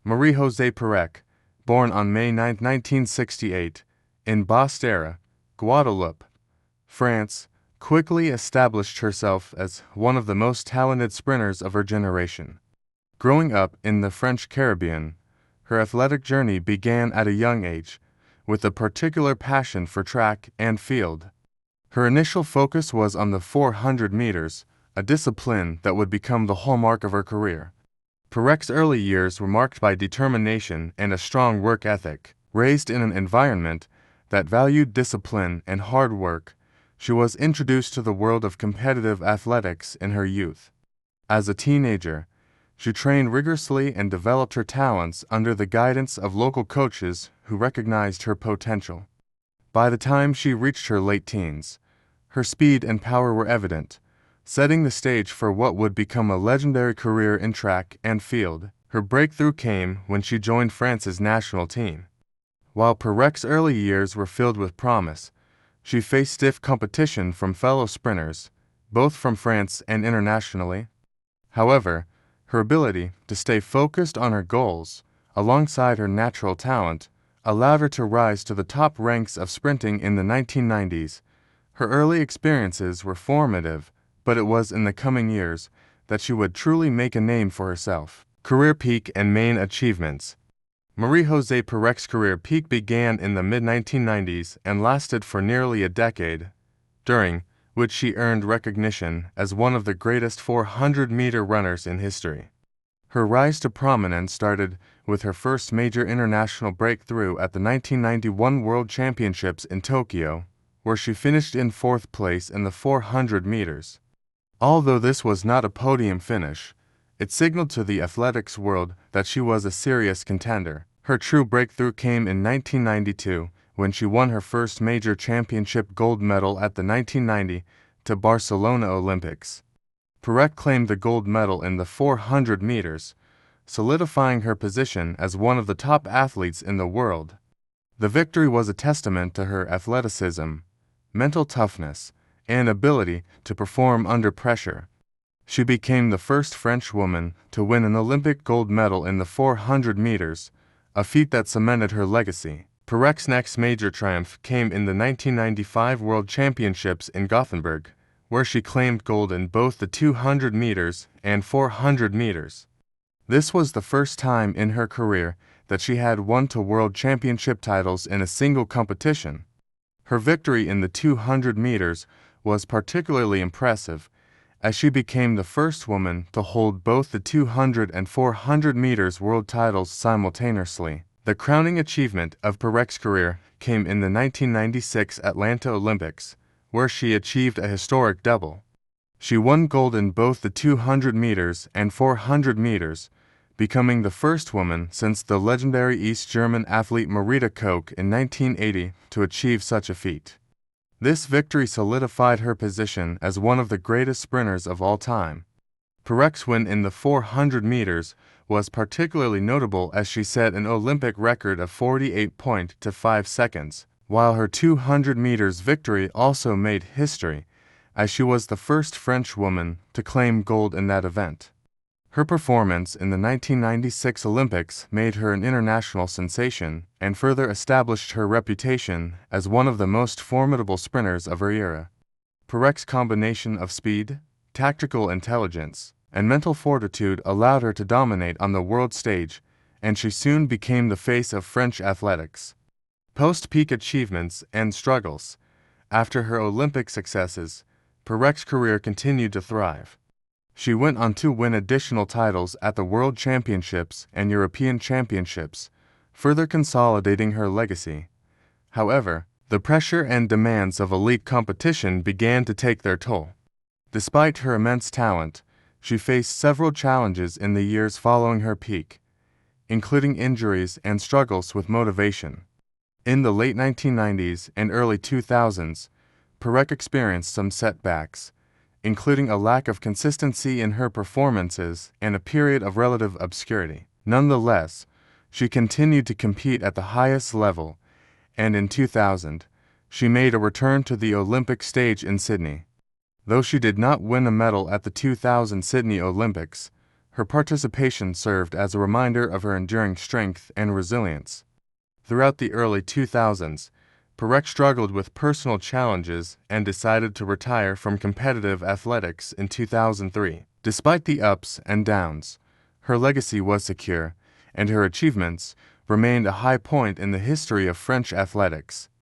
Marie-José Pérec, born on May 9, 1968, in Basse-Terre, Guadeloupe, France, quickly established herself as one of the most talented sprinters of her generation. Growing up in the French Caribbean, her athletic journey began at a young age, with a particular passion for track and field. Her initial focus was on the 400 meters, a discipline that would become the hallmark of her career. Pérec's early years were marked by determination and a strong work ethic. Raised in an environment that valued discipline and hard work, she was introduced to the world of competitive athletics in her youth. As a teenager, she trained rigorously and developed her talents under the guidance of local coaches who recognized her potential. By the time she reached her late teens, her speed and power were evident, setting the stage for what would become a legendary career in track and field. Her breakthrough came when she joined France's national team. While Pérec's early years were filled with promise, she faced stiff competition from fellow sprinters, both from France and internationally. However, her ability to stay focused on her goals, alongside her natural talent, allowed her to rise to the top ranks of sprinting in the 1990s. Her early experiences were formative, but it was in the coming years that she would truly make a name for herself. Career peak and main achievements. Marie-José Pérec's career peak began in the mid-1990s and lasted for nearly a decade, during which she earned recognition as one of the greatest 400-meter runners in history. Her rise to prominence started with her first major international breakthrough at the 1991 World Championships in Tokyo, where she finished in fourth place in the 400 meters. Although this was not a podium finish, it signaled to the athletics world that she was a serious contender. Her true breakthrough came in 1992, when she won her first major championship gold medal at the 1990 Barcelona Olympics. Pérec claimed the gold medal in the 400 meters, solidifying her position as one of the top athletes in the world. The victory was a testament to her athleticism, mental toughness, and ability to perform under pressure. She became the first French woman to win an Olympic gold medal in the 400 meters, a feat that cemented her legacy. Pérec's next major triumph came in the 1995 World Championships in Gothenburg, where she claimed gold in both the 200 meters and 400 meters. This was the first time in her career that she had won two world championship titles in a single competition. Her victory in the 200 meters was particularly impressive, as she became the first woman to hold both the 200 and 400 meters world titles simultaneously. The crowning achievement of Pérec's career came in the 1996 Atlanta Olympics, where she achieved a historic double. She won gold in both the 200 meters and 400 meters, becoming the first woman since the legendary East German athlete Marita Koch in 1980 to achieve such a feat. This victory solidified her position as one of the greatest sprinters of all time. Pérec's win in the 400 meters was particularly notable as she set an Olympic record of 48.25 seconds, while her 200 meters victory also made history, as she was the first French woman to claim gold in that event. Her performance in the 1996 Olympics made her an international sensation and further established her reputation as one of the most formidable sprinters of her era. Pérec's combination of speed, tactical intelligence, and mental fortitude allowed her to dominate on the world stage, and she soon became the face of French athletics. Post-peak achievements and struggles. After her Olympic successes, Pérec's career continued to thrive. She went on to win additional titles at the World Championships and European Championships, further consolidating her legacy. However, the pressure and demands of elite competition began to take their toll. Despite her immense talent, she faced several challenges in the years following her peak, including injuries and struggles with motivation. In the late 1990s and early 2000s, Pérec experienced some setbacks, including a lack of consistency in her performances and a period of relative obscurity. Nonetheless, she continued to compete at the highest level, and in 2000, she made a return to the Olympic stage in Sydney. Though she did not win a medal at the 2000 Sydney Olympics, her participation served as a reminder of her enduring strength and resilience. Throughout the early 2000s, Pérec struggled with personal challenges and decided to retire from competitive athletics in 2003. Despite the ups and downs, her legacy was secure, and her achievements remained a high point in the history of French athletics.